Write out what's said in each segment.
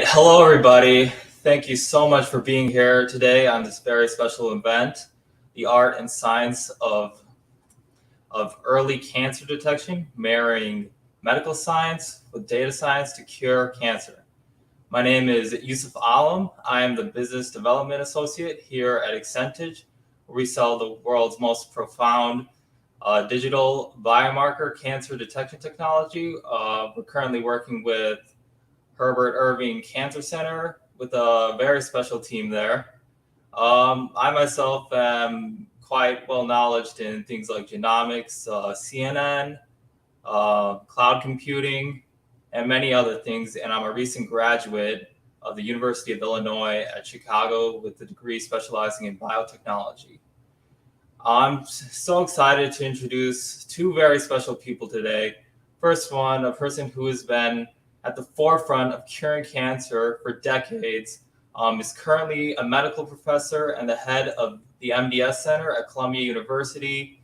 right. Hello, everybody. Thank you so much for being here today on this very special event, the art and science of early cancer detection, marrying medical science with data science to cure cancer. My name is Yousuf Alam. I am the Business Development Associate here at accentedge, where we sell the world's most profound digital biomarker cancer detection technology. We're currently working with Herbert Irving Cancer Center with a very special team there. I myself am quite well knowledged in things like genomics, CNN, cloud computing, and many other things. And I'm a recent graduate of the University of Illinois at Chicago with a degree specializing in biotechnology. I'm so excited to introduce two very special people today. First one, a person who has been at the forefront of curing cancer for decades, is currently a medical professor and the head of the MDS Center at Columbia University,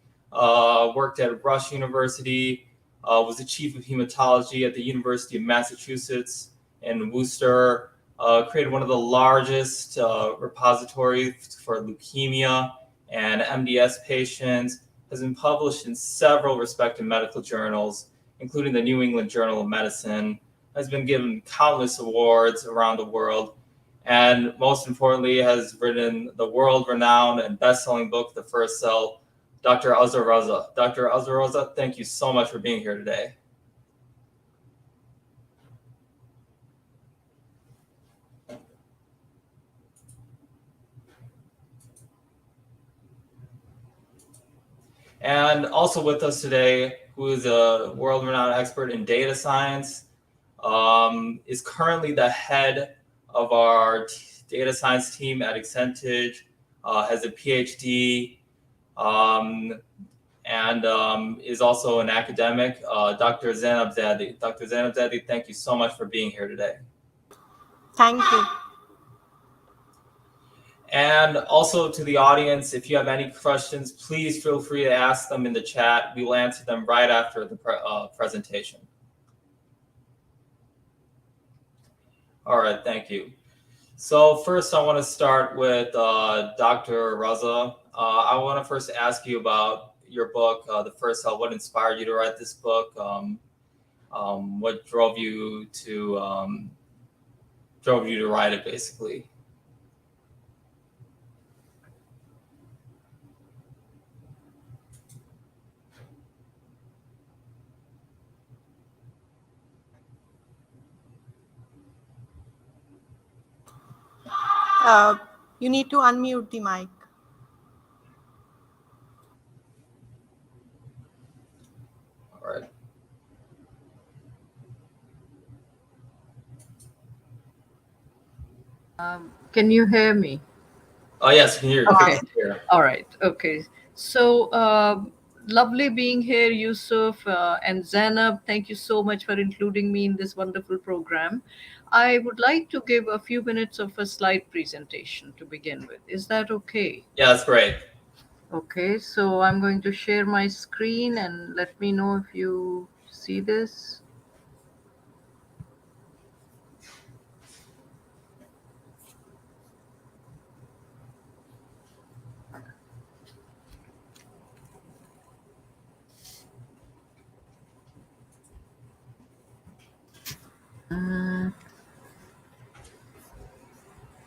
worked at Rush University, was the chief of hematology at the University of Massachusetts in Worcester, created one of the largest repositories for leukemia and MDS patients, has been published in several respected medical journals, including the New England Journal of Medicine, has been given countless awards around the world, and most importantly, has written the world-renowned and best-selling book, The First Cell, Dr. Azra Raza. Dr. Azra Raza, thank you so much for being here today. And also with us today, who is a world-renowned expert in data science, is currently the head of our data science team at accentedge, has a PhD, and is also an academic, Dr. Zainab Zaidi. Dr. Zainab Zaidi, thank you so much for being here today. Thank you. And also to the audience, if you have any questions, please feel free to ask them in the chat. We will answer them right after the presentation. All right, thank you. So first, I want to start with Dr. Raza. I want to first ask you about your book, The First Cell. What inspired you to write this book? What drove you to write it, basically? You need to unmute the mic. All right. Can you hear me? Oh, yes, I can hear you. Okay. Here. All right. Okay. So lovely being here, Yousuf and Zainab. Thank you so much for including me in this wonderful program. I would like to give a few minutes of a slide presentation to begin with. Is that okay? Yeah, that's great. Okay. So I'm going to share my screen and let me know if you see this.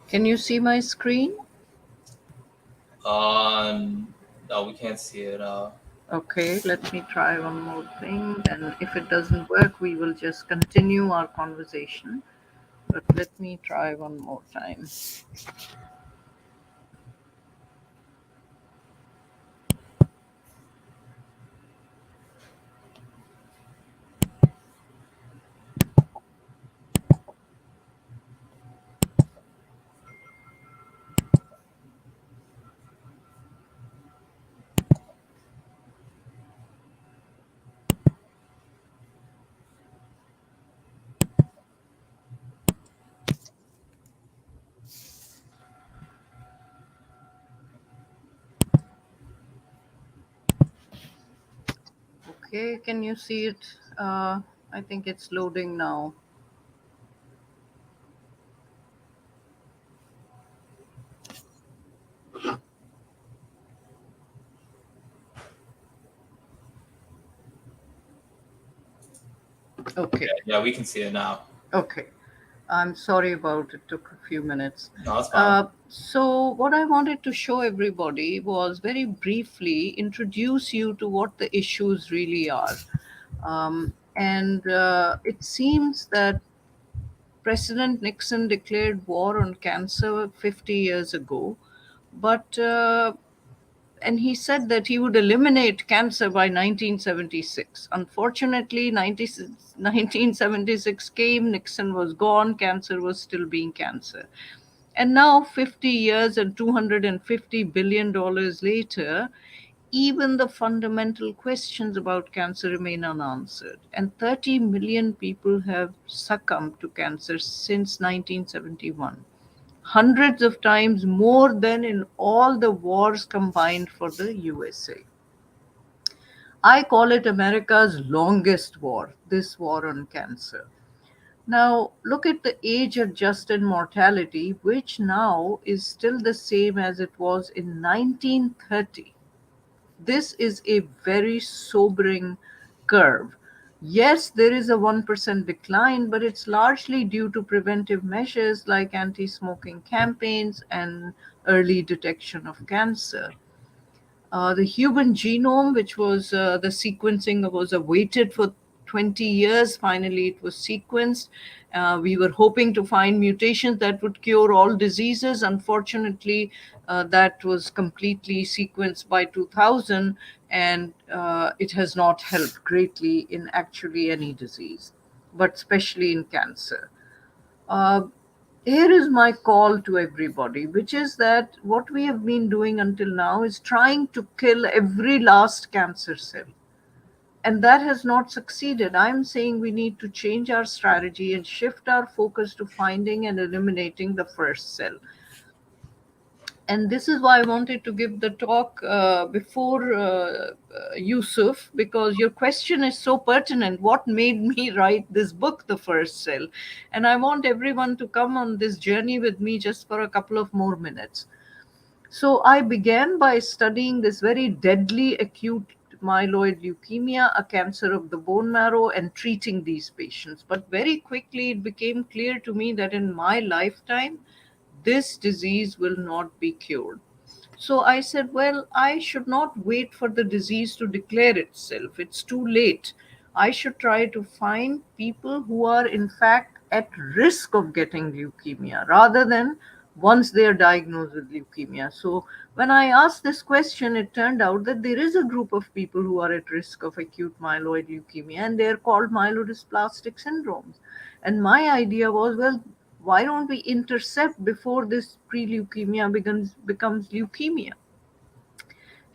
Can you see my screen? No, we can't see it. Okay, let me try one more thing. Then if it doesn't work, we will just continue our conversation. But let me try one more time. Okay, can you see it? I think it's loading now. Okay. Yeah, we can see it now. Okay. I'm sorry about it. Took a few minutes. No, it's fine. So, what I wanted to show everybody was very briefly introduce you to what the issues really are. And it seems that President Nixon declared war on cancer 50 years ago, but and he said that he would eliminate cancer by 1976. Unfortunately, 1976 came, Nixon was gone, cancer was still being cancer. And now, 50 years and $250 billion later, even the fundamental questions about cancer remain unanswered. And 30 million people have succumbed to cancer since 1971, hundreds of times more than in all the wars combined for the USA. I call it America's longest war, this war on cancer. Now, look at the age adjusted mortality, which now is still the same as it was in 1930. This is a very sobering curve. Yes, there is a 1% decline, but it's largely due to preventive measures like anti smoking campaigns and early detection of cancer. The human genome, which was the sequencing, was awaited for 20 years. Finally, it was sequenced. We were hoping to find mutations that would cure all diseases. Unfortunately, that was completely sequenced by 2000, and it has not helped greatly in actually any disease, but especially in cancer. Uh, Here is my call to everybody, which is that what we have been doing until now is trying to kill every last cancer cell. And that has not succeeded. I'm saying we need to change our strategy and shift our focus to finding and eliminating the first cell. And this is why I wanted to give the talk before Yousuf, because your question is so pertinent. What made me write this book, The First Cell? And I want everyone to come on this journey with me just for a couple of more minutes. So I began by studying this very deadly acute myeloid leukemia, a cancer of the bone marrow, and treating these patients. But very quickly, it became clear to me that in my lifetime, this disease will not be cured. So I said, well, I should not wait for the disease to declare itself. It's too late. I should try to find people who are, in fact, at risk of getting leukemia rather than once they are diagnosed with leukemia. So when I asked this question, it turned out that there is a group of people who are at risk of acute myeloid leukemia, and they are called myelodysplastic syndromes. And my idea was, well, why don't we intercept before this pre-leukemia becomes leukemia?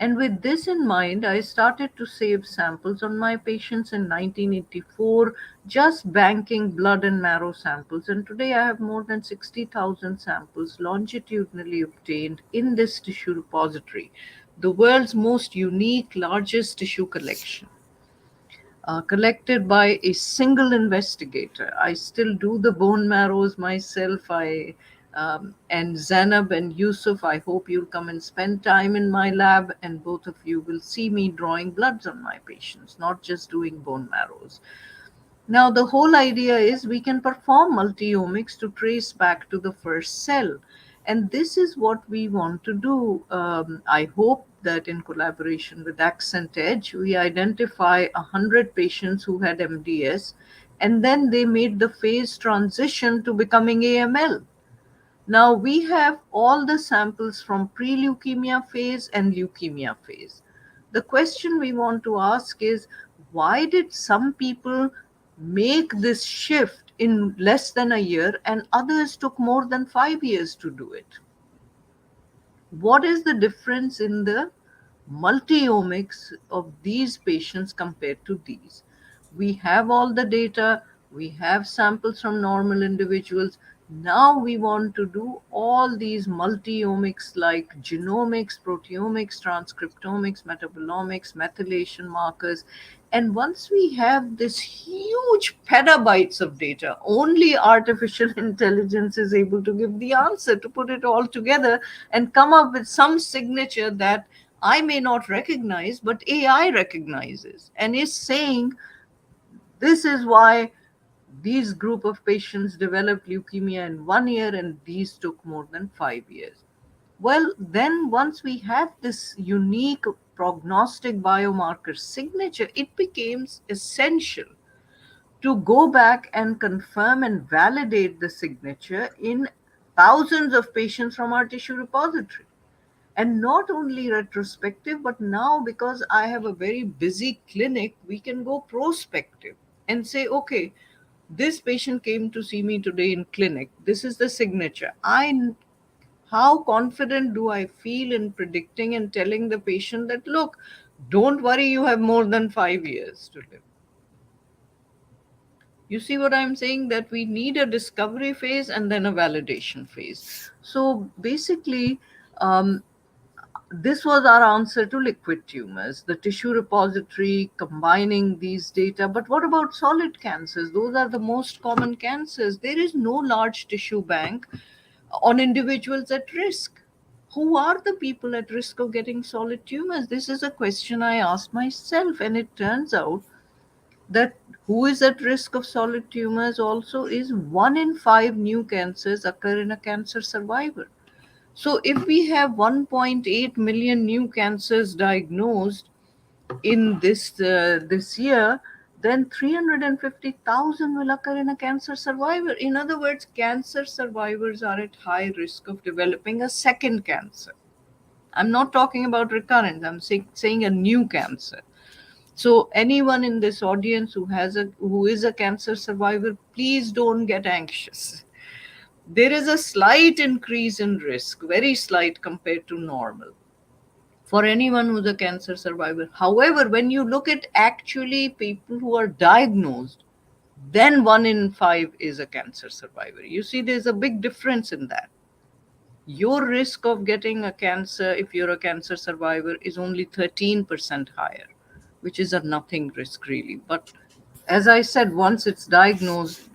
And with this in mind, I started to save samples on my patients in 1984, just banking blood and marrow samples. And today I have more than 60,000 samples longitudinally obtained in this tissue repository, the world's most unique, largest tissue collection, collected by a single investigator. I still do the bone marrows myself. And Zainab and Yousuf, I hope you'll come and spend time in my lab, and both of you will see me drawing bloods on my patients, not just doing bone marrows. Now, the whole idea is we can perform multiomics to trace back to the first cell. And this is what we want to do. I hope that in collaboration with accentedge, we identify 100 patients who had MDS, and then they made the phase transition to becoming AML. Now we have all the samples from pre-leukemia phase and leukemia phase. The question we want to ask is, why did some people make this shift in less than a year and others took more than 5 years to do it? What is the difference in the multiomics of these patients compared to these? We have all the data, we have samples from normal individuals. Now we want to do all these multiomics like genomics, proteomics, transcriptomics, metabolomics, methylation markers. And once we have this huge petabytes of data, only artificial intelligence is able to give the answer, to put it all together and come up with some signature that I may not recognize, but AI recognizes and is saying This is why these group of patients developed leukemia in 1 year and these took more than 5 years. Well, then once we have this unique prognostic biomarker signature, it becomes essential to go back and confirm and validate the signature in thousands of patients from our tissue repository. And not only retrospective, but now because I have a very busy clinic, we can go prospective and say, okay, this patient came to see me today in clinic. This is the signature. How confident do I feel in predicting and telling the patient that, look, don't worry, you have more than 5 years to live. You see what I'm saying? That we need a discovery phase and then a validation phase. So basically, this was our answer to liquid tumors, the tissue repository combining these data. But what about solid cancers? Those are the most common cancers. There is no large tissue bank on individuals at risk. Who are the people at risk of getting solid tumors? This is a question I asked myself, and it turns out that who is at risk of solid tumors also is 1 in 5 new cancers occur in a cancer survivor. So if we have 1.8 million new cancers diagnosed in this year, then 350,000 will occur in a cancer survivor. In other words, cancer survivors are at high risk of developing a second cancer. I'm not talking about recurrence. I'm saying a new cancer. So anyone in this audience who is a cancer survivor, please don't get anxious. There is a slight increase in risk, very slight compared to normal, for anyone who's a cancer survivor. However, when you look at actually people who are diagnosed, then 1 in 5 is a cancer survivor. You see, there's a big difference in that. Your risk of getting a cancer, if you're a cancer survivor, is only 13% higher, which is a nothing risk, really. But as I said, once it's diagnosed,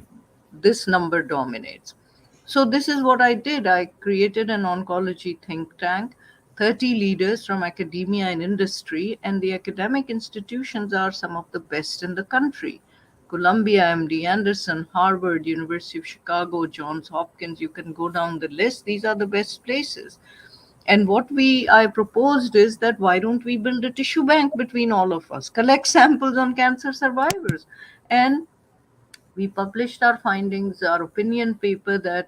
this number dominates. So, this is what I did. I created an oncology think tank, 30 leaders from academia and industry, and the academic institutions are some of the best in the country. Columbia, MD Anderson, Harvard, University of Chicago, Johns Hopkins, you can go down the list. These are the best places. And what I proposed is that why don't we build a tissue bank between all of us, collect samples on cancer survivors. And we published our findings, our opinion paper that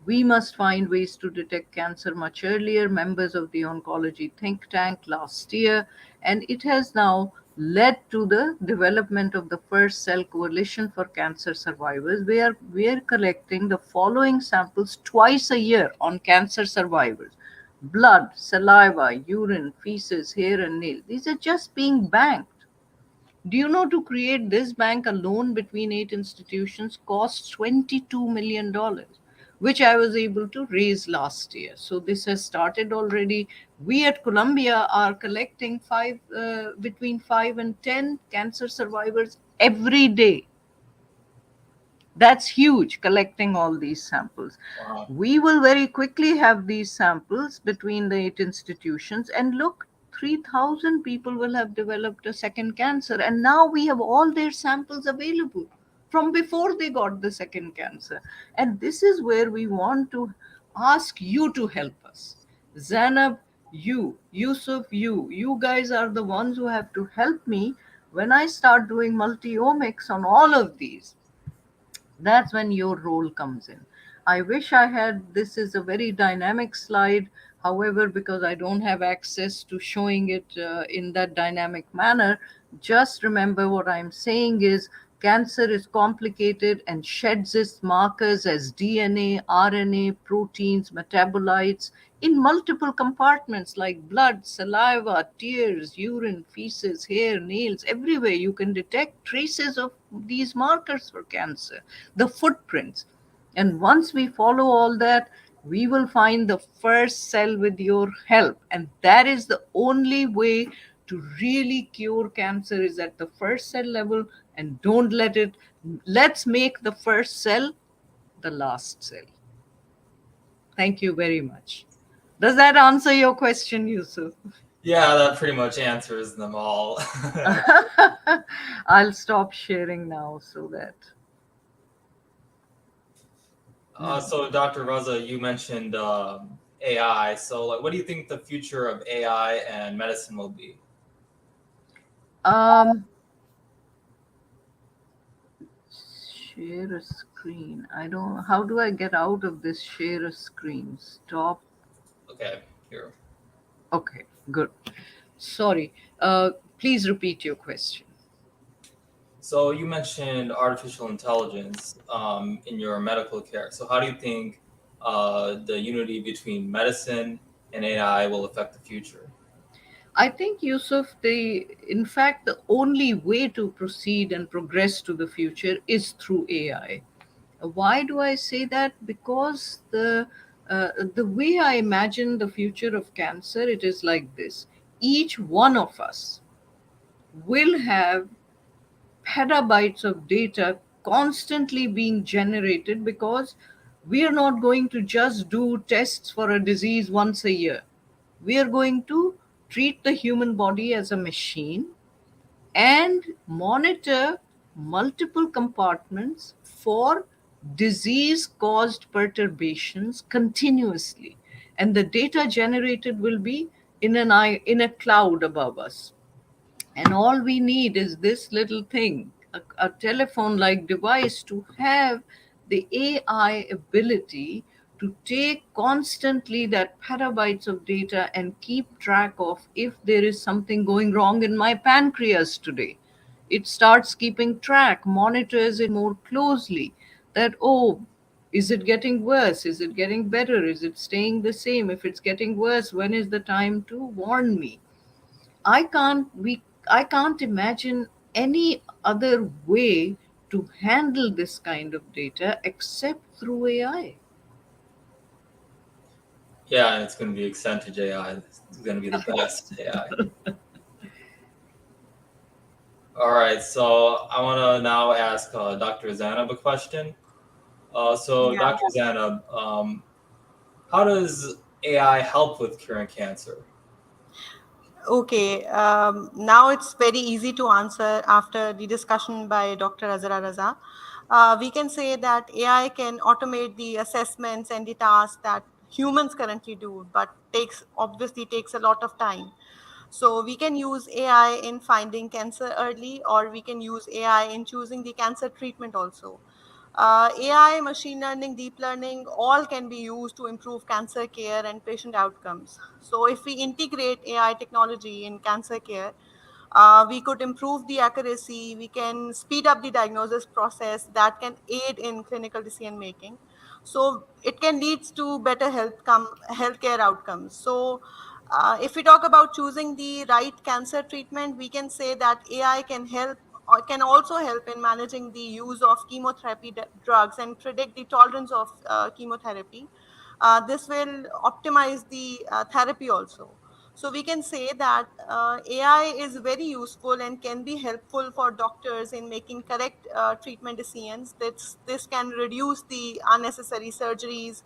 we must find ways to detect cancer much earlier, members of the oncology think tank last year. And it has now led to the development of the first cell coalition for cancer survivors. We are collecting the following samples twice a year on cancer survivors: blood, saliva, urine, feces, hair, and nail. These are just being banked. Do you know, to create this bank alone between 8 institutions costs $22 million, which I was able to raise last year. So this has started already. We at Columbia are collecting between 5 and 10 cancer survivors every day. That's huge, collecting all these samples. Wow. We will very quickly have these samples between the 8 institutions, and look, 3,000 people will have developed a second cancer. And now we have all their samples available from before they got the second cancer. And this is where we want to ask you to help us. Zainab, Yousuf, you guys are the ones who have to help me when I start doing multi-omics on all of these. That's when your role comes in. I wish I had, this is a very dynamic slide. However, because I don't have access to showing it in that dynamic manner, just remember what I'm saying is cancer is complicated and sheds its markers as DNA, RNA, proteins, metabolites in multiple compartments like blood, saliva, tears, urine, feces, hair, nails. Everywhere you can detect traces of these markers for cancer, the footprints. And once we follow all that, we will find the first cell with your help. And that is the only way to really cure cancer, is at the first cell level. And don't let's make the first cell the last cell. Thank you very much. Does that answer your question, Yousuf? Yeah, that pretty much answers them all. I'll stop sharing now so that. Hmm. So, Dr. Raza, you mentioned AI. So, like, what do you think the future of AI and medicine will be? Um, Share a screen. I don't. How do I get out of this share a screen? Stop. Okay, here. Okay, good. Sorry. Please repeat your question. So, you mentioned artificial intelligence in your medical care. So, how do you think the unity between medicine and AI will affect the future? I think, Yusuf, in fact, the only way to proceed and progress to the future is through AI. Why do I say that? Because the way I imagine the future of cancer, it is like this: each one of us will have petabytes of data constantly being generated, because we are not going to just do tests for a disease once a year. We are going to treat the human body as a machine and monitor multiple compartments for disease caused perturbations continuously. And the data generated will be in a cloud above us, and all we need is this little thing, a telephone like device, to have the AI ability to take constantly that petabytes of data and keep track of if there is something going wrong in my pancreas today. It starts keeping track, monitors it more closely, that, oh, is it getting worse? Is it getting better? Is it staying the same? If it's getting worse, when is the time to warn me? I can't imagine any other way to handle this kind of data except through AI. Yeah, and it's going to be accentedge AI. It's going to be the best AI. All right, so I want to now ask Dr. Zainab a question. So, Yeah. Dr. Zainab, how does AI help with curing cancer? Okay. Now it's very easy to answer after the discussion by Dr. Azra Raza. We can say that AI can automate the assessments and the tasks that humans currently do, but takes a lot of time. So we can use AI in finding cancer early, or we can use AI in choosing the cancer treatment also. AI, machine learning, deep learning, all can be used to improve cancer care and patient outcomes. So if we integrate AI technology in cancer care, we could improve the accuracy, we can speed up the diagnosis process that can aid in clinical decision making. So it can lead to better healthcare outcomes. So if we talk about choosing the right cancer treatment, we can say that AI can help, or can also help in managing the use of chemotherapy drugs and predict the tolerance of chemotherapy. This will optimize the therapy also. So we can say that AI is very useful and can be helpful for doctors in making correct treatment decisions. This can reduce the unnecessary surgeries,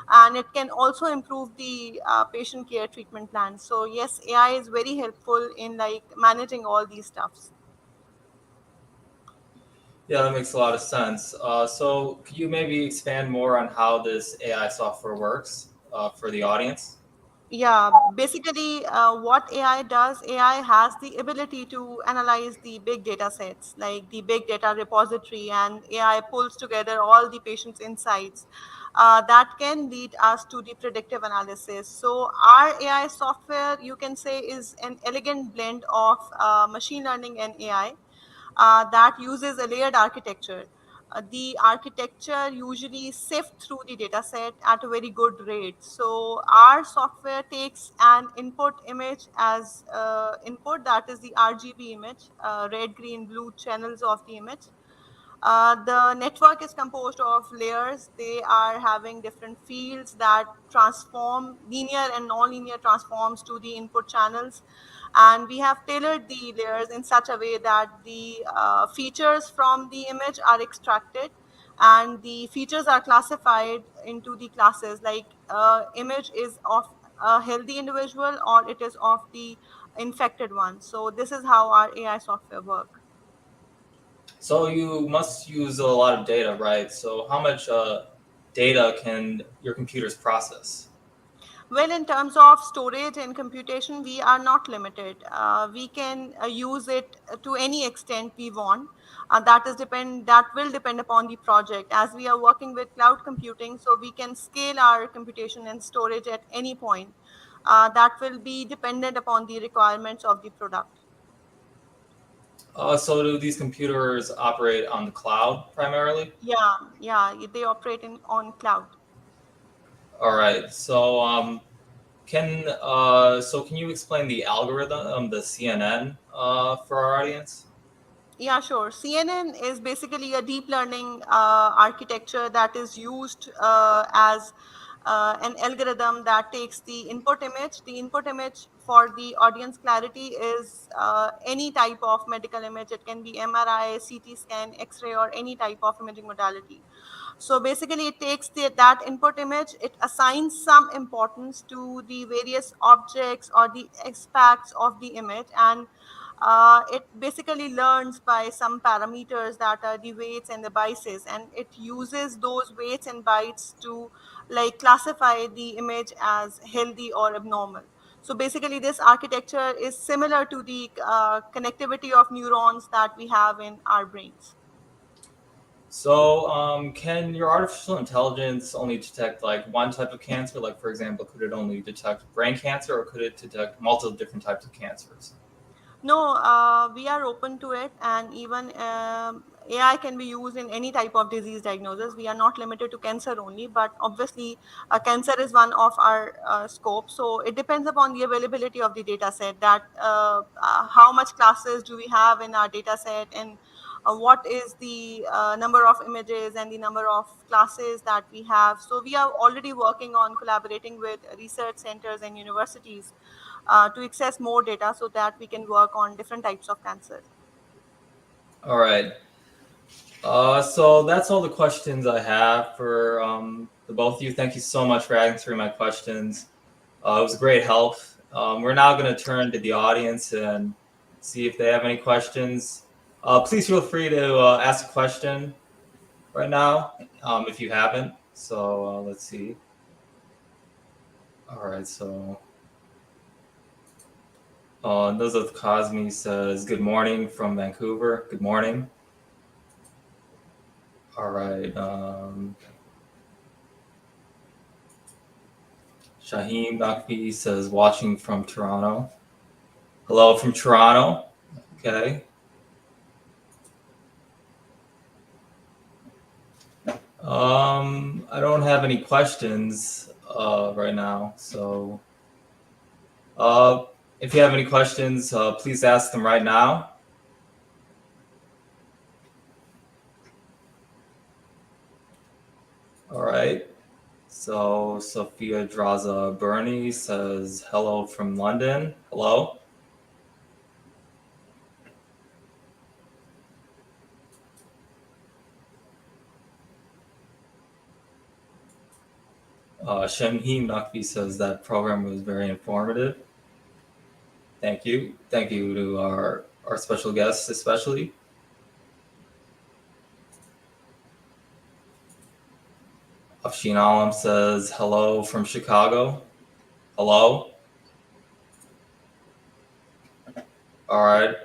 and it can also improve the patient care treatment plans. So yes, AI is very helpful in like managing all these stuffs. Yeah, that makes a lot of sense. So, could you maybe expand more on how this AI software works for the audience? Yeah, basically, what AI does, AI has the ability to analyze the big data sets, like the big data repository, and AI pulls together all the patient's insights. That can lead us to the predictive analysis. So, our AI software, you can say, is an elegant blend of machine learning and AI that uses a layered architecture. The architecture usually sift through the data set at a very good rate. So our software takes an input image as input, that is the RGB image, red, green, blue channels of the image. The network is composed of layers. They are having different fields that transform linear and nonlinear transforms to the input channels. And we have tailored the layers in such a way that the features from the image are extracted, and the features are classified into the classes, like image is of a healthy individual or it is of the infected one. So this is how our AI software work. So you must use a lot of data, right? So how much data can your computers process? Well, in terms of storage and computation, we are not limited. We can use it to any extent we want. That will depend upon the project. As we are working with cloud computing, so we can scale our computation and storage at any point. That will be dependent upon the requirements of the product. So do these computers operate on the cloud primarily? Yeah, they operate on cloud. All right. Can you explain the algorithm, the CNN, for our audience? Yeah, sure. CNN is basically a deep learning architecture that is used as an algorithm that takes the input image. The input image for the audience clarity is any type of medical image. It can be MRI, CT scan, X-ray, or any type of imaging modality. So basically, it takes that input image, it assigns some importance to the various objects or the aspects of the image, and it basically learns by some parameters that are the weights and the biases, and it uses those weights and bites to like classify the image as healthy or abnormal. So basically, this architecture is similar to the connectivity of neurons that we have in our brains. Can your artificial intelligence only detect like one type of cancer? Like, for example, could it only detect brain cancer, or could it detect multiple different types of cancers? No, we are open to it, and even AI can be used in any type of disease diagnosis. We are not limited to cancer only, but obviously, cancer is one of our scope. So it depends upon the availability of the data set. That how much classes do we have in our data set, and what is the number of images and the number of classes that we have. So we are already working on collaborating with research centers and universities to access more data so that we can work on different types of cancer. All right. So that's all the questions I have for the both of you. Thank you so much for answering my questions. It was a great help. We're now going to turn to the audience and see if they have any questions. Please feel free to ask a question right now if you haven't. Let's see. All right. Nozat Cosme says, "Good morning from Vancouver." Good morning. All right. Shaheem Nakvi says, "Watching from Toronto." Hello from Toronto. Okay. I don't have any questions right now. Uh, if you have any questions, please ask them right now. All right. So Sophia Draza Burney says, "Hello from London." Hello. Shamheem Nakvi says that program was very informative. Thank you. Thank you to our special guests, especially. Afshin Alam says, "Hello from Chicago." Hello. All right.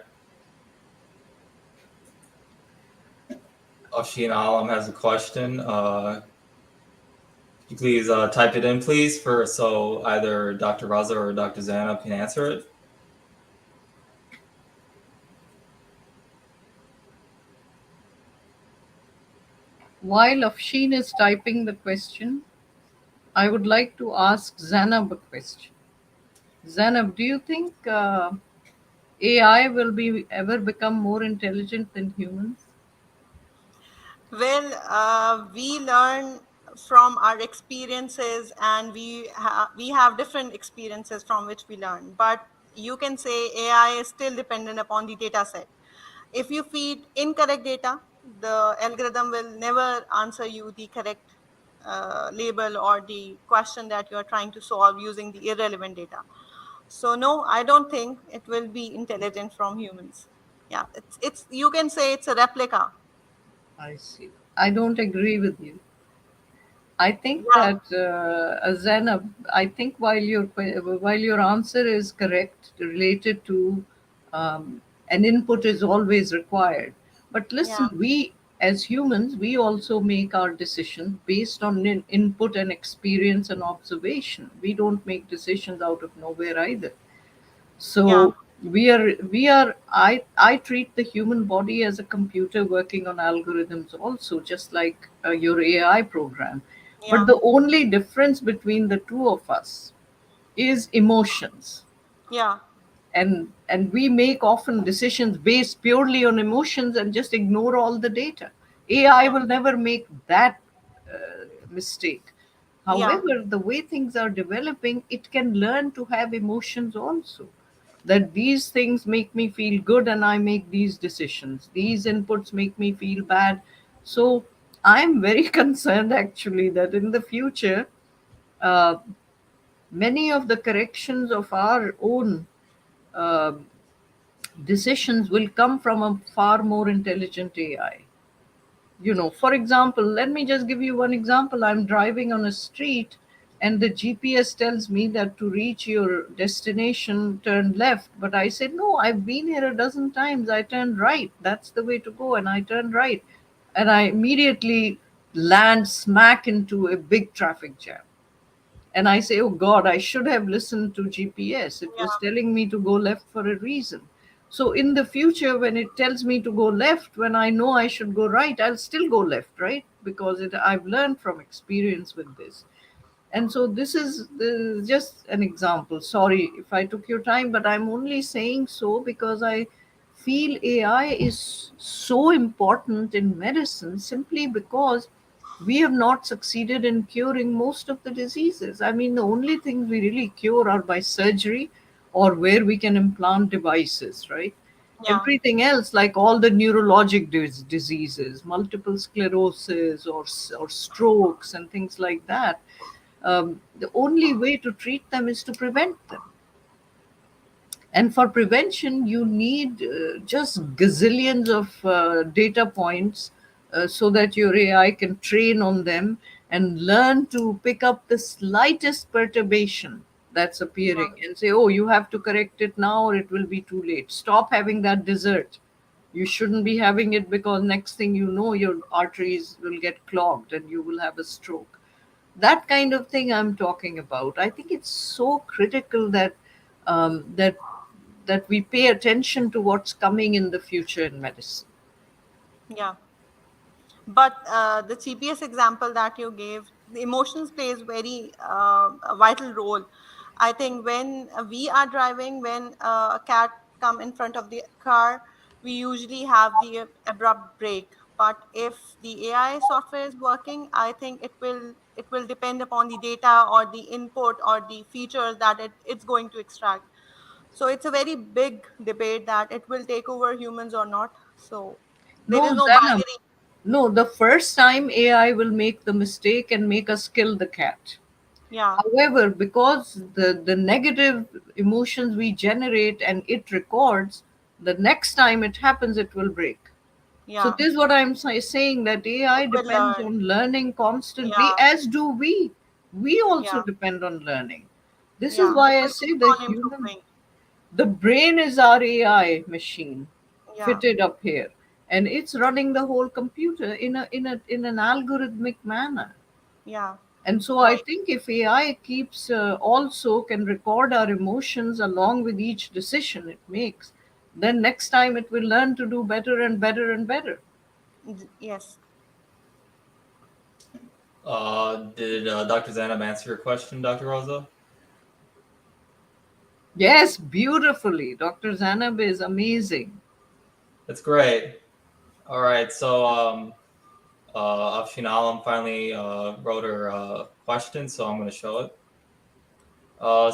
Afshin Alam has a question. Could you please type it in, please, for so either Dr. Raza or Dr. Zainab can answer it. While Afshin is typing the question, I would like to ask Zainab a question. Zainab, do you think AI will be ever become more intelligent than humans? Well, we learn from our experiences, and we have different experiences from which we learn. But you can say AI is still dependent upon the data set. If you feed incorrect data, the algorithm will never answer you the correct label or the question that you are trying to solve using the irrelevant data. So no, I don't think it will be intelligent from humans. Yeah, it's you can say it's a replica. I see. I don't agree with you. I think Yeah, that Zainab, I think while your answer is correct related to an input is always required, but yeah, listen, we as humans we also make our decisions based on input and experience and observation. We don't make decisions out of nowhere either. yeah, So I treat the human body as a computer working on algorithms also, just like your AI program. But yeah, the only difference between the two of us is emotions. yeah, And we make often decisions based purely on emotions and just ignore all the data. AI yeah, will never make that mistake. yeah, However, the way things are developing, it can learn to have emotions also, that these things make me feel good and I make these decisions, these inputs make me feel bad. So I'm very concerned actually that in the future, uh, many of the corrections of our own uh, decisions will come from a far more intelligent AI. For example, let me just give you one example. I'm driving on a street and the GPS tells me that to reach your destination, turn left. But I said, no, I've been here a dozen times. I turned right. That's the way to go. And I turned right. And I immediately land smack into a big traffic jam. And I say, oh God, I should have listened to GPS. It was yeah, telling me to go left for a reason. So in the future, when it tells me to go left, when I know I should go right, I'll still go left, right? Because I've learned from experience with this. And so this is just an example. Sorry if I took your time, but I'm only saying so because I feel AI is so important in medicine simply because we have not succeeded in curing most of the diseases. I mean, the only things we really cure are by surgery or where we can implant devices, right? yeah, Everything else, like all the neurologic diseases, multiple sclerosis or strokes and things like that, the only way to treat them is to prevent them. And for prevention, you need just gazillions of data points so that your AI can train on them and learn to pick up the slightest perturbation that's appearing yeah, and say, oh, you have to correct it now or it will be too late. Stop having that dessert. You shouldn't be having it because next thing you know, your arteries will get clogged and you will have a stroke. That kind of thing I'm talking about. I think it's so critical that um, that that we pay attention to what's coming in the future in medicine. yeah. But the GPS example that you gave, the emotions plays very a vital role. I think when we are driving, when a cat come in front of the car, we usually have the abrupt brake. But if the AI software is working, I think it will depend upon the data or the input or the features that it's going to extract. So it's a very big debate that it will take over humans or not. So there is No, no Zainab. binary. No, the first time AI will make the mistake and make us kill the cat. Yeah. However, because the negative emotions we generate and it records, the next time it happens, it will break. So Yeah, this is what I'm saying, that it AI will depends learn. on learning constantly, Yeah, as do we. We also yeah, depend on learning. This is yeah. It why I will say keep on improving. the brain is our AI machine Yeah, fitted up here, and it's running the whole computer in an algorithmic manner. yeah, And so I right. think if AI keeps also can record our emotions along with each decision it makes, then next time it will learn to do better and better and better. Yes. Did Dr. Zainab answer your question, Dr. Rosa? Yes, beautifully. Dr. Zanab is amazing. That's great. All right, so Afshin Alam finally wrote her question, so I'm going to show it.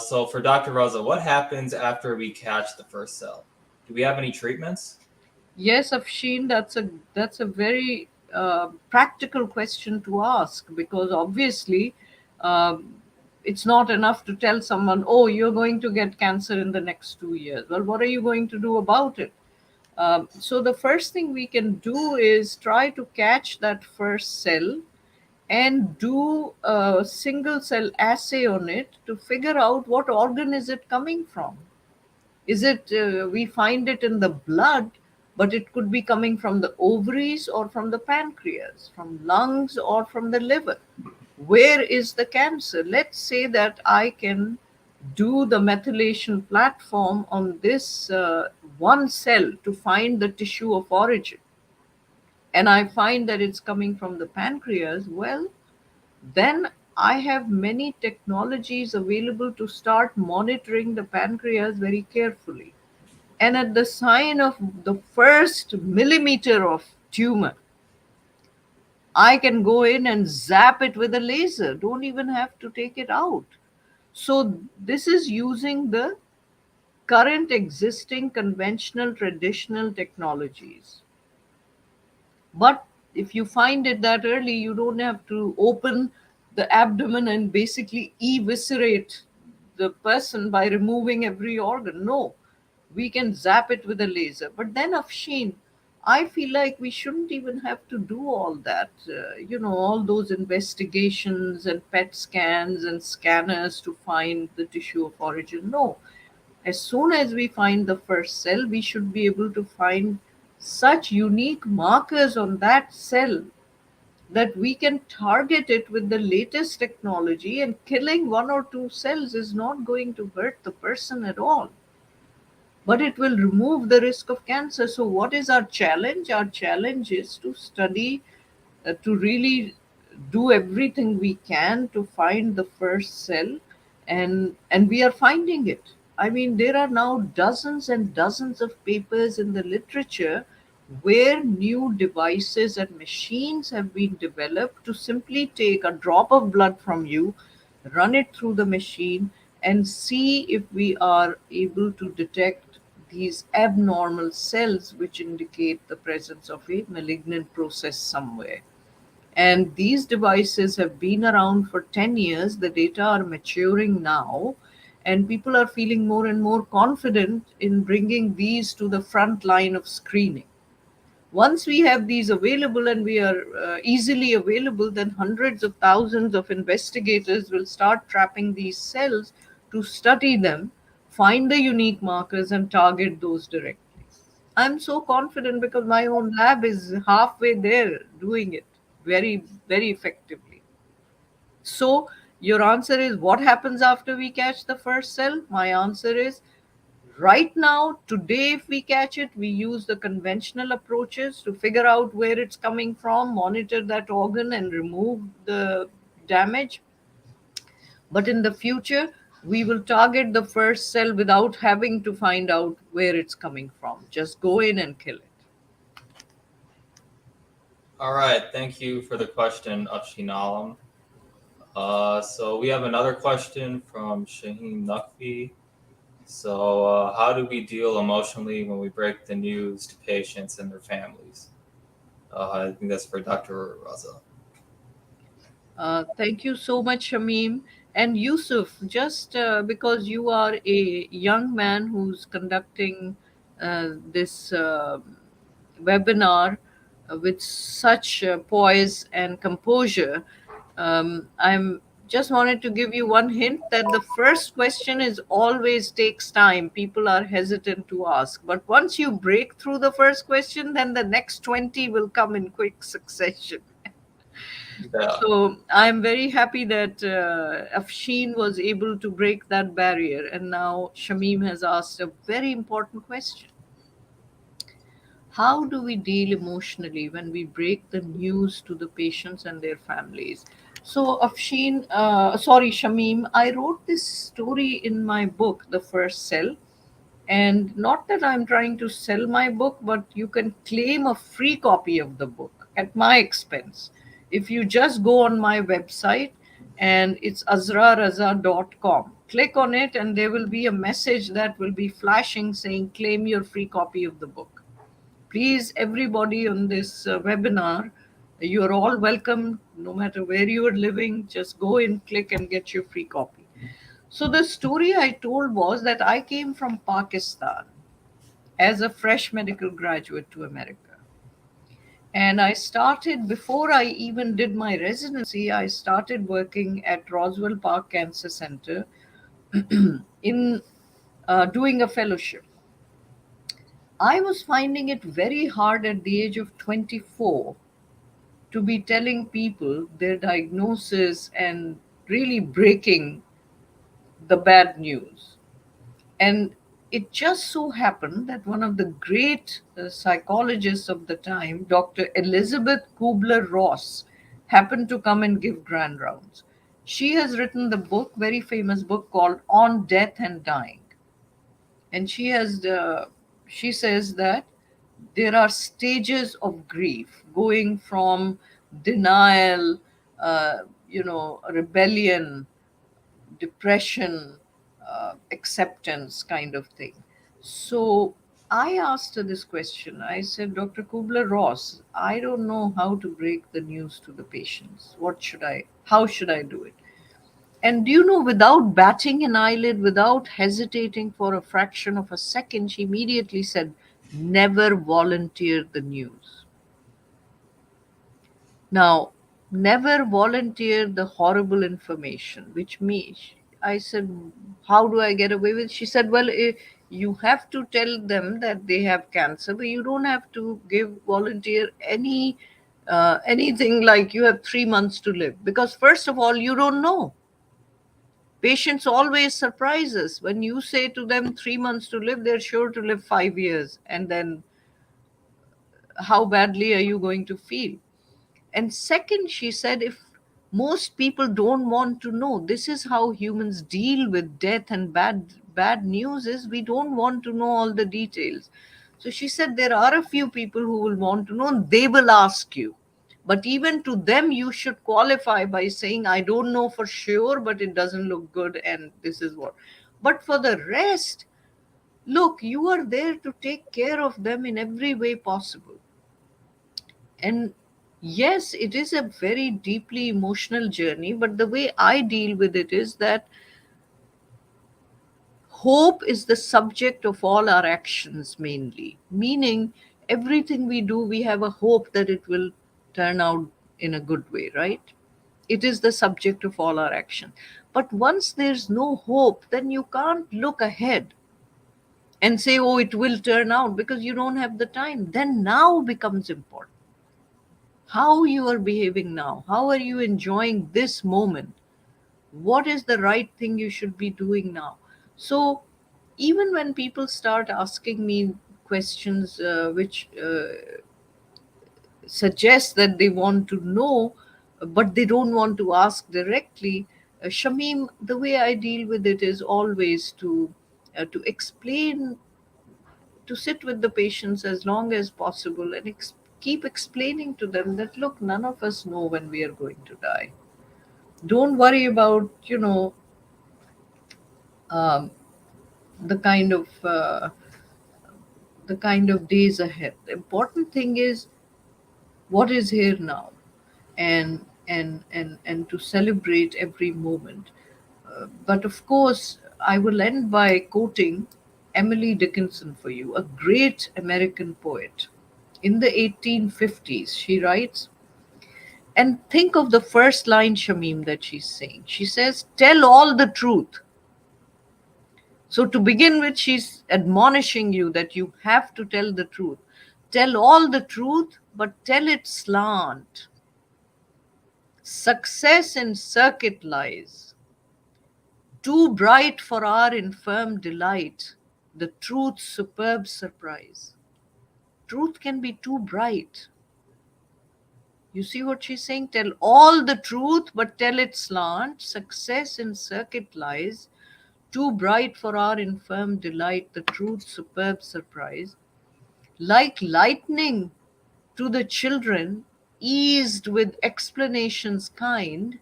So for Dr. Rosa, what happens after we catch the first cell? Do we have any treatments? Yes, Afshin, that's a very practical question to ask, because obviously it's not enough to tell someone, oh, you're going to get cancer in the next 2 years. Well, what are you going to do about it? So the first thing we can do is try to catch that first cell and do a single cell assay on it to figure out what organ is it coming from. Is it, we find it in the blood, but it could be coming from the ovaries or from the pancreas, from lungs or from the liver. Where is the cancer? Let's say that I can do the methylation platform on this one cell to find the tissue of origin, and I find that it's coming from the pancreas. Well, then I have many technologies available to start monitoring the pancreas very carefully. And at the sign of the first millimeter of tumor, I can go in and zap it with a laser. Don't even have to take it out. So, this is using the current existing conventional traditional technologies. But if you find it that early, you don't have to open the abdomen and basically eviscerate the person by removing every organ. No, we can zap it with a laser. But then, Afshin, I feel like we shouldn't even have to do all that. All those investigations and PET scans and scanners to find the tissue of origin. No, as soon as we find the first cell, we should be able to find such unique markers on that cell that we can target it with the latest technology, and killing one or two cells is not going to hurt the person at all, but it will remove the risk of cancer. So, what is our challenge? Our challenge is to study, to really do everything we can to find the first cell, and we are finding it. I mean, there are now dozens and dozens of papers in the literature where new devices and machines have been developed to simply take a drop of blood from you, run it through the machine, and see if we are able to detect these abnormal cells which indicate the presence of a malignant process somewhere. And these devices have been around for 10 years. The data are maturing now, and people are feeling more and more confident in bringing these to the front line of screening. Once we have these available, and we are easily available, then hundreds of thousands of investigators will start trapping these cells to study them, find the unique markers, and target those directly. I'm so confident because my own lab is halfway there doing it very, very effectively. So, your answer is, what happens after we catch the first cell? My answer is, right now, today, if we catch it, we use the conventional approaches to figure out where it's coming from, monitor that organ, and remove the damage. But in the future, we will target the first cell without having to find out where it's coming from. Just go in and kill it. All right, thank you for the question, Afshin Alam. So we have another question from Shaheen Naqvi. So how do we deal emotionally when we break the news to patients and their families? I think that's for Dr. Raza. Thank you so much, Shamim. And Yusuf, just because you are a young man who's conducting this webinar with such poise and composure, I'm just wanted to give you one hint that the first question is always takes time. People are hesitant to ask, but once you break through the first question, then the next 20 will come in quick succession. Yeah. So I'm very happy that Afshin was able to break that barrier. And now Shamim has asked a very important question. How do we deal emotionally when we break the news to the patients and their families? So Shamim, I wrote this story in my book, The First Cell. And not that I'm trying to sell my book, but you can claim a free copy of the book at my expense. If you just go on my website, and it's azraraza.com, click on it, and there will be a message that will be flashing saying, claim your free copy of the book. Please, everybody on this webinar, You're all welcome, no matter where you are living. Just go in, click, and get your free copy. So, the story I told was that I came from Pakistan as a fresh medical graduate to America. And I started, before I even did my residency, I started working at Roswell Park Cancer Center in doing a fellowship. I was finding it very hard at the age of 24 to be telling people their diagnosis and really breaking the bad news. And it just so happened that one of the great psychologists of the time, Dr. Elizabeth Kubler-Ross, happened to come and give grand rounds. She has written the book, very famous book called On Death and Dying. And she says that there are stages of grief going from denial, uh, rebellion, depression, acceptance kind of thing. So I asked her this question. I said, Dr. Kubler-Ross, I don't know how to break the news to the patients. How should I do it? And do you know, without batting an eyelid, without hesitating for a fraction of a second, she immediately said, never volunteer the news. Now, never volunteer the horrible information, which means I said, how do I get away with it? She said, well, you have to tell them that they have cancer, but you don't have to volunteer anything like you have 3 months to live. Because, first of all, you don't know. Patients always surprise us. When you say to them 3 months to live, they're sure to live 5 years. And then how badly are you going to feel? And second, she said, if most people don't want to know, this is how humans deal with death and bad news is we don't want to know all the details. So she said there are a few people who will want to know and they will ask you. But even to them, you should qualify by saying, I don't know for sure, but it doesn't look good, and this is what. But for the rest, look, you are there to take care of them in every way possible. And yes, it is a very deeply emotional journey, but the way I deal with it is that hope is the subject of all our actions mainly, meaning everything we do, we have a hope that it will turn out in a good way, right? It is the subject of all our action. But once there's no hope, then you can't look ahead and say, oh, it will turn out, because you don't have the time. Then now becomes important. How you are behaving now, how are you enjoying this moment, what is the right thing you should be doing now. So even when people start asking me questions which suggest that they want to know but they don't want to ask directly, Shamim, the way I deal with it is always to explain, to sit with the patients as long as possible and keep explaining to them that, look, none of us know when we are going to die. Don't worry about, um, the kind of days ahead. The important thing is what is here now, and to celebrate every moment. But of course, I will end by quoting Emily Dickinson for you, a great American poet. In the 1850s, she writes, and think of the first line, Shamim, that she's saying. She says, tell all the truth. So, to begin with, she's admonishing you that you have to tell the truth. Tell all the truth, but tell it slant. Success in circuit lies, too bright for our infirm delight, the truth's superb surprise. Truth can be too bright. You see what she's saying? Tell all the truth, but tell it slant. Success in circuit lies, too bright for our infirm delight, the truth's superb surprise. Like lightning to the children, eased with explanations kind,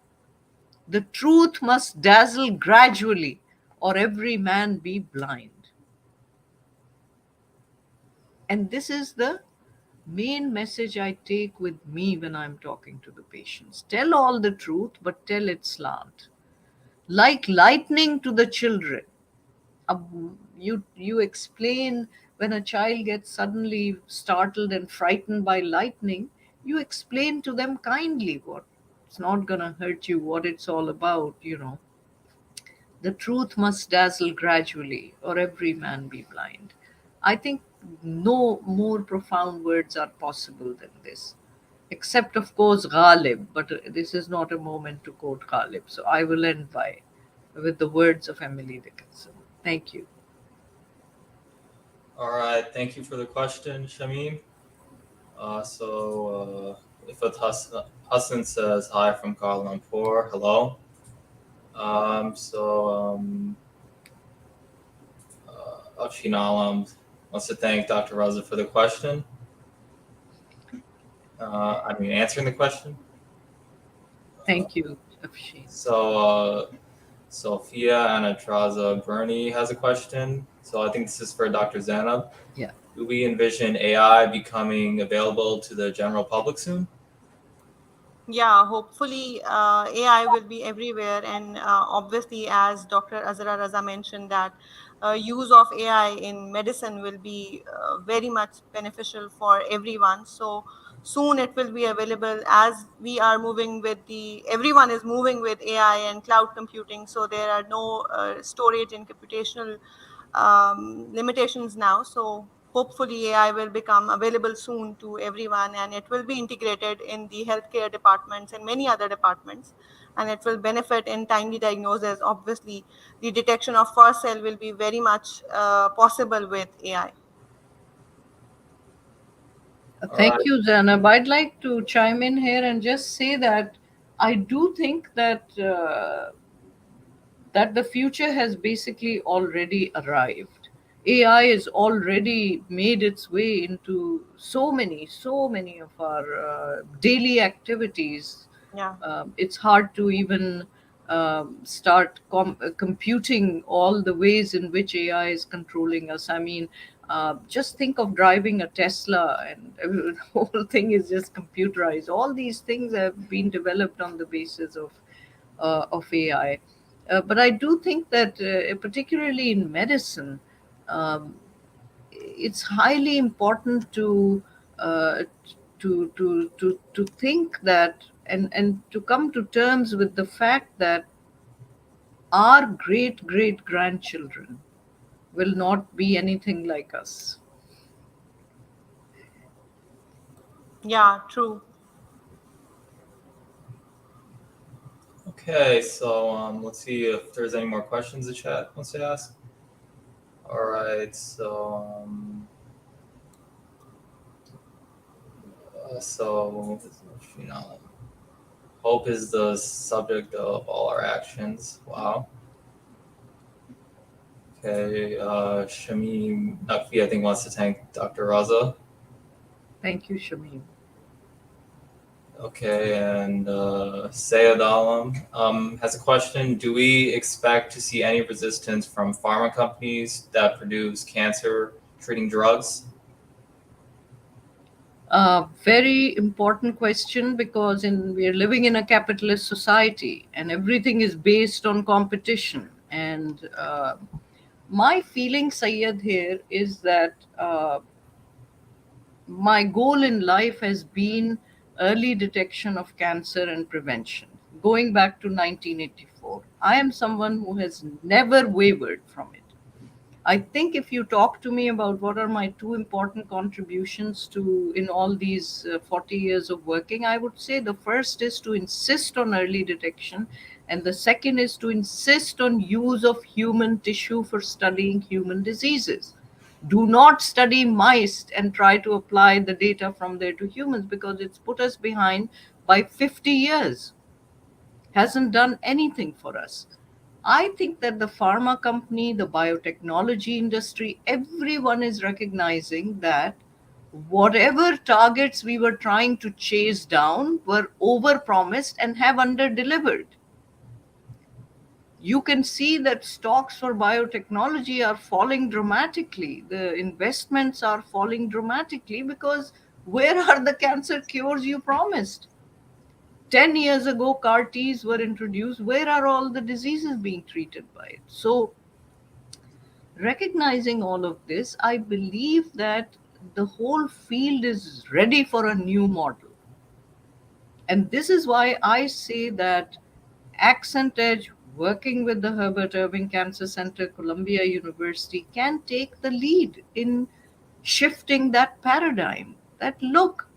the truth must dazzle gradually, or every man be blind. And this is the main message I take with me when I'm talking to the patients. Tell all the truth, but tell it slant. Like lightning to the children. You explain when a child gets suddenly startled and frightened by lightning, you explain to them kindly what it's not going to hurt you, what it's all about, you know. The truth must dazzle gradually, or every man be blind. I think no more profound words are possible than this. Except, of course, Ghalib, but this is not a moment to quote Ghalib. So I will end by with the words of Emily Dickinson. Thank you. All right, thank you for the question, Shamim. If Hassan says hi from Kuala Lumpur, hello. Afshin Alam wants to thank Dr. Raza for the question. Answering the question. Thank you, Afshin. Sophia Anatraza Bernie has a question. So I think this is for Dr. Zainab. Yeah. Do we envision AI becoming available to the general public soon? Yeah, hopefully AI will be everywhere, and obviously, as Dr. Azra Raza mentioned, that use of AI in medicine will be very much beneficial for everyone. So soon it will be available, as we are moving with everyone is moving with AI and cloud computing. So there are no storage and computational limitations now. So hopefully AI will become available soon to everyone, and it will be integrated in the healthcare departments and many other departments, and it will benefit in timely diagnosis. Obviously, the detection of first cell will be very much possible with AI. All Thank right. you, Zainab. I'd like to chime in here and just say that I do think that the future has basically already arrived. AI has already made its way into so many of our daily activities. Yeah. It's hard to even start computing all the ways in which AI is controlling us. I mean, just think of driving a Tesla, and the whole thing is just computerized. All these things have been developed on the basis of AI. But I do think that, particularly in medicine, um, it's highly important uh, to think that and to come to terms with the fact that our great grandchildren will not be anything like us. Yeah, true. Okay, so let's see if there's any more questions the chat wants to ask. All right, you know, hope is the subject of all our actions. Wow. Okay, Shamim Nakvi, I think, wants to thank Dr. Raza. Thank you, Shamim. Okay, and Sayed Alam has a question. Do we expect to see any resistance from pharma companies that produce cancer treating drugs? Very important question, because we're living in a capitalist society and everything is based on competition. And my feeling, Sayed, here is that my goal in life has been early detection of cancer and prevention. Going back to 1984, I am someone who has never wavered from it. I think if you talk to me about what are my two important contributions to in all these 40 years of working, I would say the first is to insist on early detection, and the second is to insist on use of human tissue for studying human diseases. Do not study mice and try to apply the data from there to humans, because it's put us behind by 50 years, hasn't done anything for us. I think that the pharma company, the biotechnology industry, everyone is recognizing that whatever targets we were trying to chase down were overpromised and have underdelivered. You can see that stocks for biotechnology are falling dramatically. The investments are falling dramatically because Where are the cancer cures you promised? 10 years ago, CAR Ts were introduced. Where are all the diseases being treated by it? So, recognizing all of this, I believe that the whole field is ready for a new model. And this is why I say that accentedge, working with the Herbert Irving Cancer Center, Columbia University, can take the lead in shifting that paradigm. That look,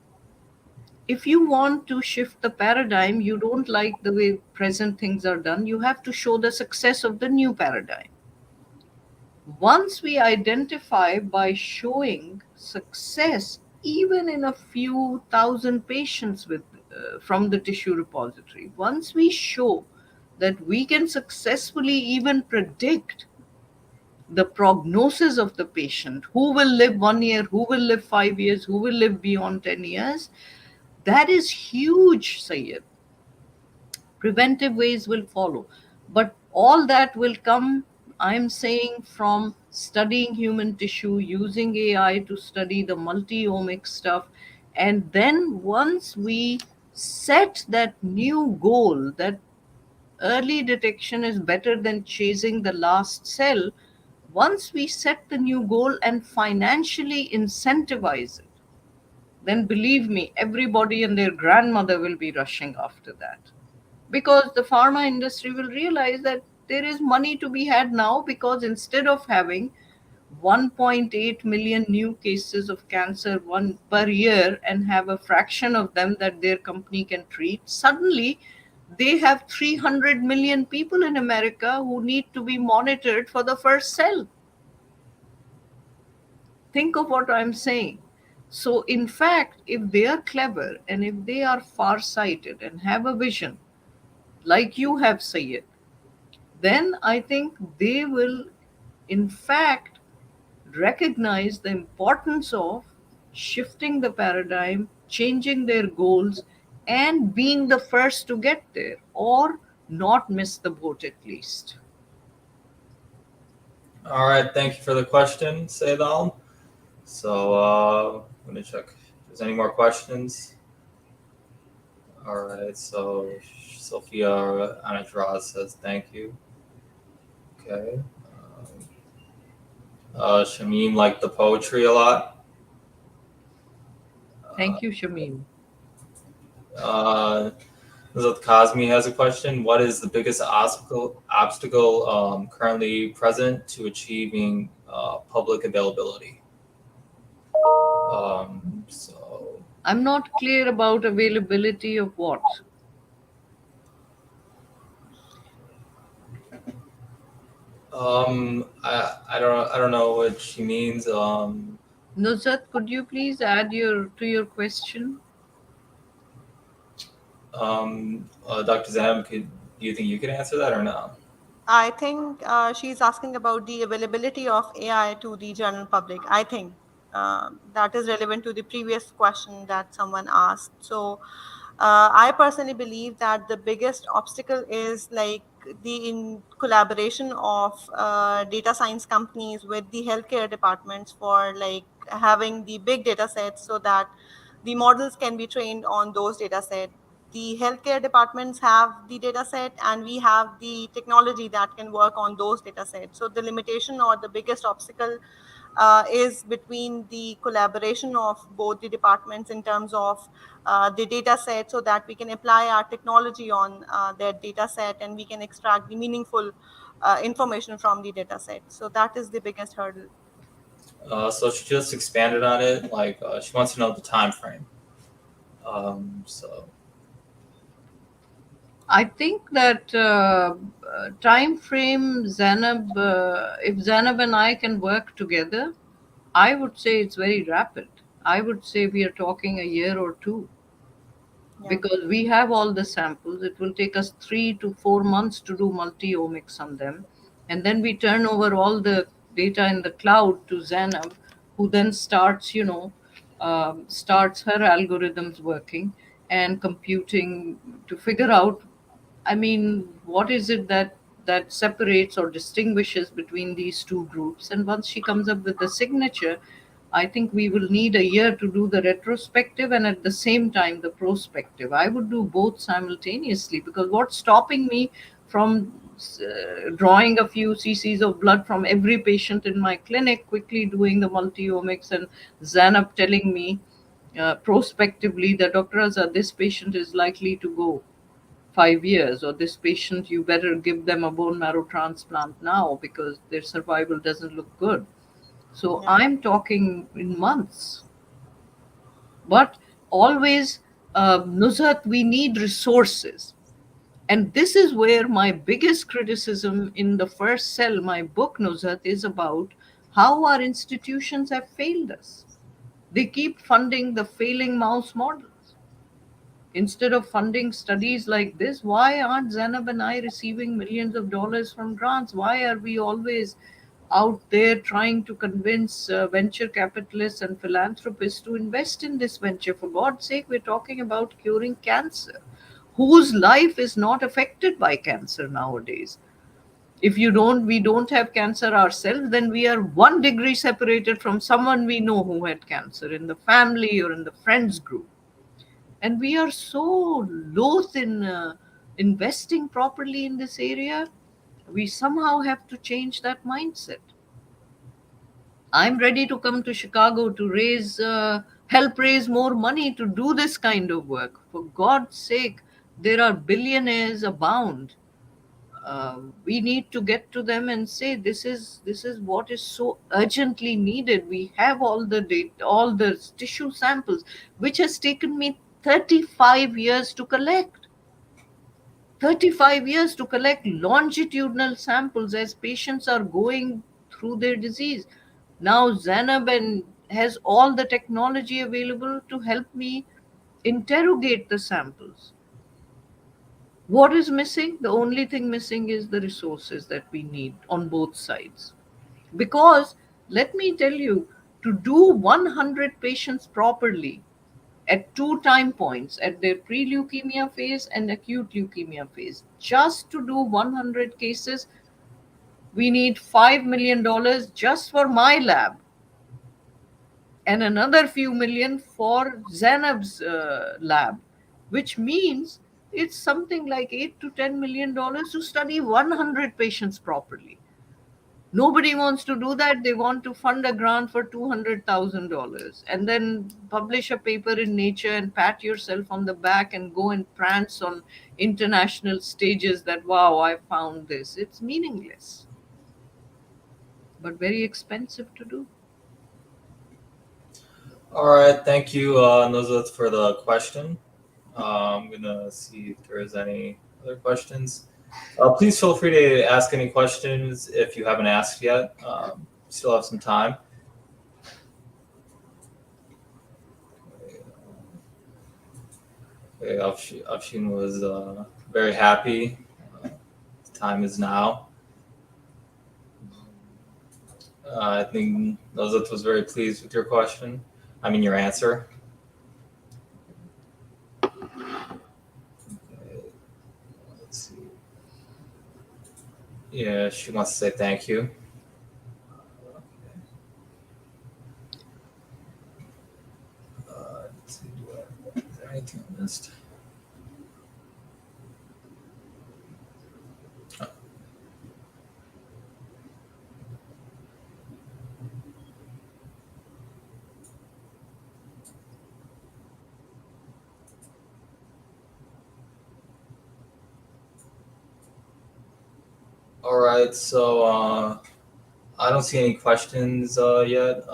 if you want to shift the paradigm, you don't like the way present things are done, you have to show the success of the new paradigm. Once we identify by showing success, even in a few thousand patients with from the tissue repository, once we show that we can successfully even predict the prognosis of the patient, who will live 1 year, who will live 5 years, who will live beyond 10 years, that is huge, Sayyid. Preventive ways will follow. But all that will come, I'm saying, from studying human tissue, using AI to study the multi-omic stuff. And then once we set that new goal, that early detection is better than chasing the last cell, once we set the new goal and financially incentivize it, then believe me, everybody and their grandmother will be rushing after that, because the pharma industry will realize that there is money to be had now, because instead of having 1.8 million new cases of cancer one per year and have a fraction of them that their company can treat, suddenly they have 300 million people in America who need to be monitored for the first cell. Think of what I'm saying. So in fact, if they are clever and if they are far-sighted and have a vision like you have, Sayyid, then I think they will, in fact, recognize the importance of shifting the paradigm, changing their goals, and being the first to get there, or not miss the boat at least. All right, thank you for the question, Said Alam. So let me check if there's any more questions. All right, so Sophia Anadraz says thank you. Okay. Shameen liked the poetry a lot. Thank you, Shameen. Lizeth Cosme has a question. What is the biggest obstacle currently present to achieving public availability? So I'm not clear about availability of what. I don't know what she means. Nuzhat, could you please add to your question? Dr. Zainab, do you think you could answer that or no? I think she's asking about the availability of AI to the general public. I think that is relevant to the previous question that someone asked. So I personally believe that the biggest obstacle is like the in collaboration of data science companies with the healthcare departments for like having the big data sets so that the models can be trained on those data sets. The healthcare departments have the data set and we have the technology that can work on those data sets. So the limitation or the biggest obstacle is between the collaboration of both the departments in terms of the data set so that we can apply our technology on that data set and we can extract the meaningful information from the data set. So that is the biggest hurdle. So she just expanded on it. Like she wants to know the time frame. So I think that time frame, Zainab, if Zainab and I can work together, I would say it's very rapid. I would say we are talking a year or two, Yeah. because we have all the samples. It will take us 3 to 4 months to do multi-omics on them. And then we turn over all the data in the cloud to Zainab, who then starts, starts her algorithms working and computing to figure out, I mean, what is it that separates or distinguishes between these two groups? And once she comes up with the signature, I think we will need a year to do the retrospective and at the same time the prospective. I would do both simultaneously, because what's stopping me from drawing a few cc's of blood from every patient in my clinic, quickly doing the multiomics, and Zainab telling me prospectively that, Dr. Azza, this patient is likely to go 5 years, or this patient, you better give them a bone marrow transplant now because their survival doesn't look good. So Yeah. I'm talking in months. But always, Nuzhat, we need resources. And this is where my biggest criticism in the first cell, my book, Nuzhat, is about how our institutions have failed us. They keep funding the failing mouse models. Instead of funding studies like this, why aren't Zainab and I receiving millions of dollars from grants? Why are we always out there trying to convince venture capitalists and philanthropists to invest in this venture? For God's sake, we're talking about curing cancer. Whose life is not affected by cancer nowadays? If we don't have cancer ourselves, then we are 1 degree separated from someone we know who had cancer in the family or in the friends group. And we are so loath in investing properly in this area. We somehow have to change that mindset. I'm ready to come to Chicago to help raise more money to do this kind of work. For God's sake, there are billionaires abound. We need to get to them and say, this is what is so urgently needed. We have all the data, all the tissue samples, which has taken me 35 years to collect. 35 years to collect longitudinal samples as patients are going through their disease. Now Zainab has all the technology available to help me interrogate the samples. What is missing? The only thing missing is the resources that we need on both sides. Because let me tell you, to do 100 patients properly at 2 time points, at their pre-leukemia phase and acute leukemia phase, just to do 100 cases, we need $5 million just for my lab, and another few million for Zainab's lab, which means it's something like $8 to $10 million to study 100 patients properly. Nobody wants to do that. They want to fund a grant for $200,000 and then publish a paper in Nature and pat yourself on the back and go and prance on international stages that, wow, I found this. It's meaningless, but very expensive to do. All right, thank you, Nuzhat, for the question. I'm gonna see if there's any other questions. Please feel free to ask any questions if you haven't asked yet. Still have some time. Okay, Afshin was very happy. Time is now. I think Nuzhat was very pleased with your question. I mean, your answer. Okay, let's see. Yeah, she wants to say thank you. Let's see, is there anything I missed? All right, so I don't see any questions yet.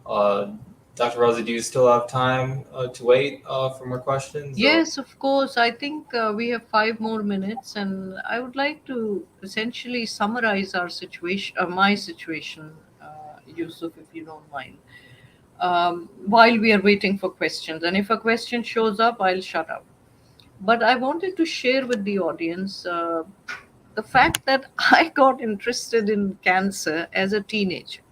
Uh, Dr. Rosa, do you still have time to wait for more questions? Yes, of course. I think we have 5 more minutes, and I would like to essentially summarize our situation, my situation, Yusuf, if you don't mind, while we are waiting for questions. And if a question shows up, I'll shut up. But I wanted to share with the audience the fact that I got interested in cancer as a teenager.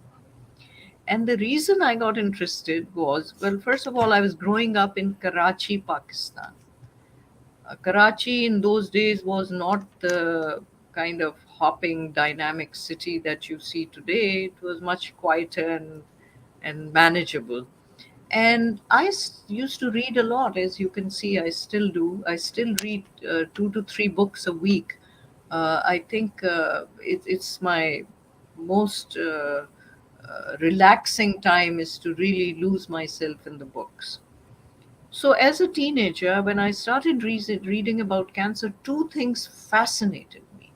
And the reason I got interested was, well, first of all, I was growing up in Karachi, Pakistan. Karachi in those days was not the kind of hopping, dynamic city that you see today. It was much quieter and and manageable. And used to read a lot, as you can see. I still do. I still read 2 to 3 books a week. I think it's my most relaxing time is to really lose myself in the books. So, as a teenager, when I started reading about cancer, two things fascinated me.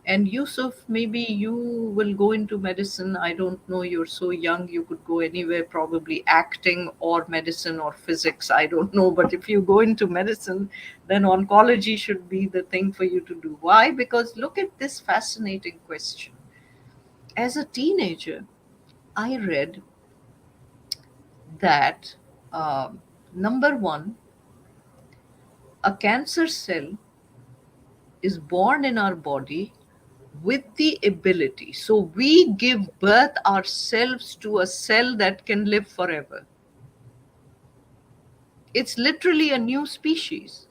And Yusuf, maybe you will go into medicine. I don't know. You're so young. You could go anywhere, probably acting or medicine or physics. I don't know. But if you go into medicine, then oncology should be the thing for you to do. Why? Because look at this fascinating question. As a teenager, I read that number one, a cancer cell is born in our body with the ability. So we give birth ourselves to a cell that can live forever. It's literally a new species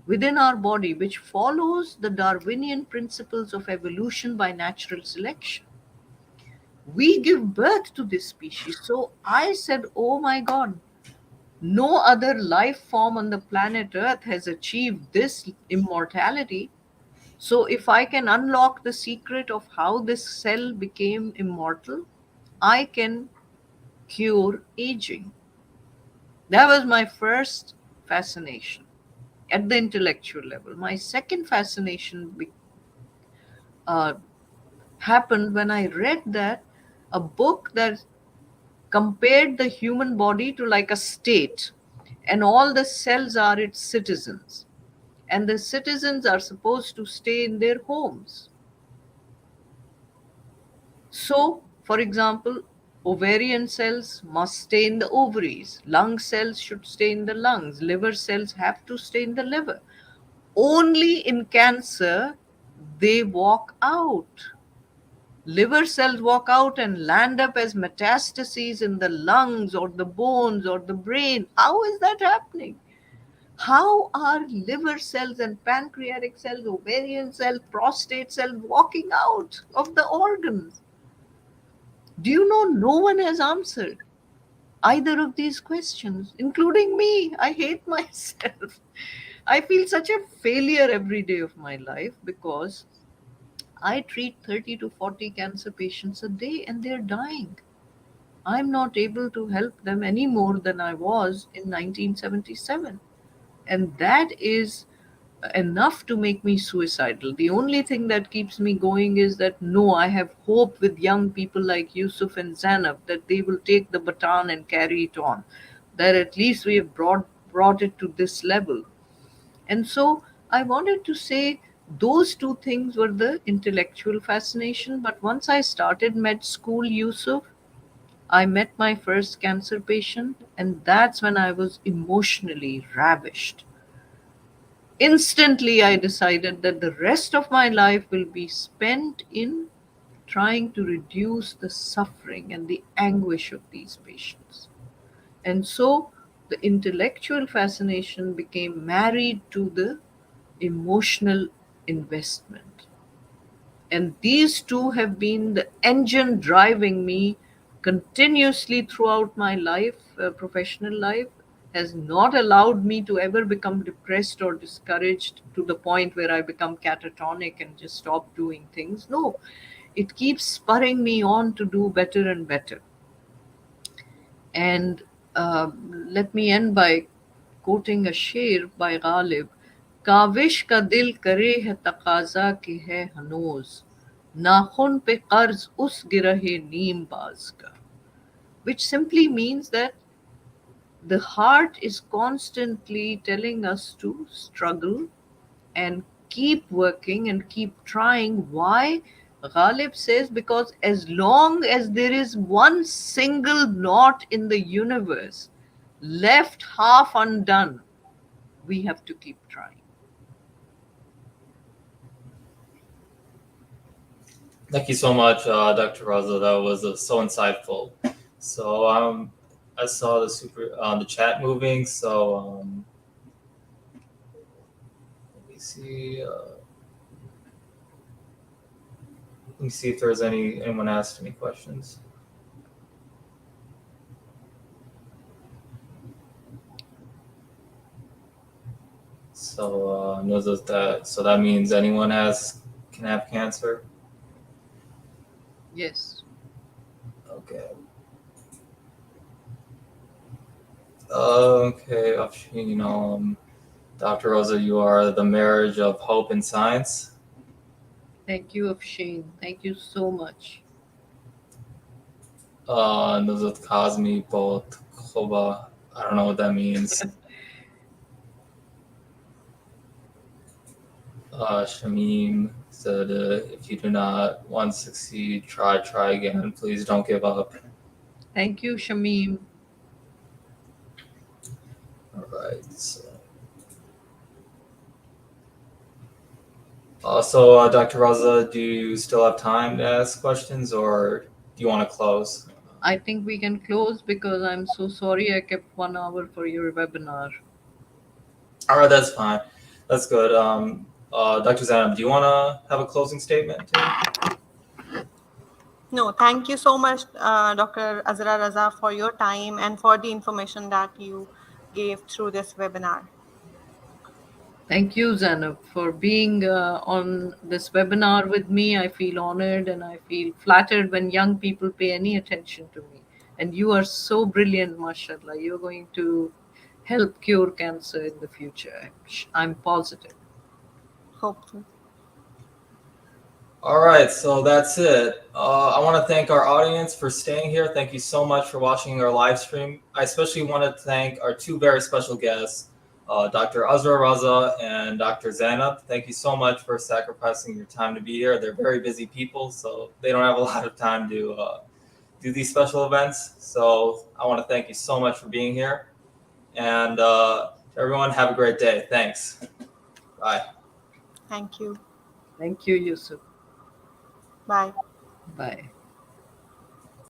within our body which follows the Darwinian principles of evolution by natural selection. We give birth to this species. So I said, oh my God, no other life form on the planet Earth has achieved this immortality. So, if I can unlock the secret of how this cell became immortal, I can cure aging. That was my first fascination at the intellectual level. My second fascination uh, happened when I read that a book that compared the human body to like a state, and all the cells are its citizens, and the citizens are supposed to stay in their homes. So, for example, ovarian cells must stay in the ovaries, lung cells should stay in the lungs, liver cells have to stay in the liver. Only in cancer, they walk out. Liver cells walk out and land up as metastases in the lungs or the bones or the brain. How is that happening? How are liver cells and pancreatic cells, ovarian cells, prostate cells walking out of the organs? Do you know no one has answered either of these questions, including me? I hate myself. I feel such a failure every day of my life because I treat 30 to 40 cancer patients a day and they're dying. I'm not able to help them any more than I was in 1977. And that is enough to make me suicidal. The only thing that keeps me going is that no, I have hope with young people like Yusuf and Zainab that they will take the baton and carry it on. That at least we have brought it to this level. And so I wanted to say those two things were the intellectual fascination. But once I started med school, Yusuf, I met my first cancer patient, and that's when I was emotionally ravished. Instantly, I decided that the rest of my life will be spent in trying to reduce the suffering and the anguish of these patients. And so the intellectual fascination became married to the emotional investment. And these two have been the engine driving me continuously throughout my life, professional life, has not allowed me to ever become depressed or discouraged to the point where I become catatonic and just stop doing things. No, it keeps spurring me on to do better and better. And let me end by quoting a शेर by Ghalib. Kaavish का दिल करे है तकाजा की है हनूज नाखुन पे कर्ज उस गिरहे नीम बाज का, which simply means that the heart is constantly telling us to struggle and keep working and keep trying. Why? Ghalib says, because as long as there is one single knot in the universe left half undone, we have to keep trying. Thank you so much, Dr. Raza. That was so insightful. So I saw the chat moving. So let me see. Let me see if there's anyone asked any questions. So so that means anyone can have cancer. Yes. Okay. Okay, Afshin, Dr. Rosa, you are the marriage of hope and science. Thank you, Afshin. Thank you so much. Nuzut Kazmi Bot Khoba. I don't know what that means. Shamim said, if you do not want to succeed, try again. Please don't give up. Thank you, Shamim. All right. Dr. Raza, do you still have time to ask questions, or do you want to close? I think we can close because I'm so sorry I kept 1 hour for your webinar. All right, that's fine. That's good. Dr. Zainab, do you want to have a closing statement too? No, thank you so much, Dr. Azra Raza, for your time and for the information that you gave through this webinar. Thank you, Zainab, for being on this webinar with me. I feel honored and I feel flattered when young people pay any attention to me. And you are so brilliant, mashallah. You're going to help cure cancer in the future. I'm positive. Hopefully. All right, so that's it. I want to thank our audience for staying here. Thank you so much for watching our live stream. I especially want to thank our two very special guests, Dr. Azra Raza and Dr. Zainab. Thank you so much for sacrificing your time to be here. They're very busy people, so they don't have a lot of time to do these special events. So I want to thank you so much for being here. And everyone, have a great day. Thanks. Bye. Thank you. Thank you, Yousuf. Bye. Bye.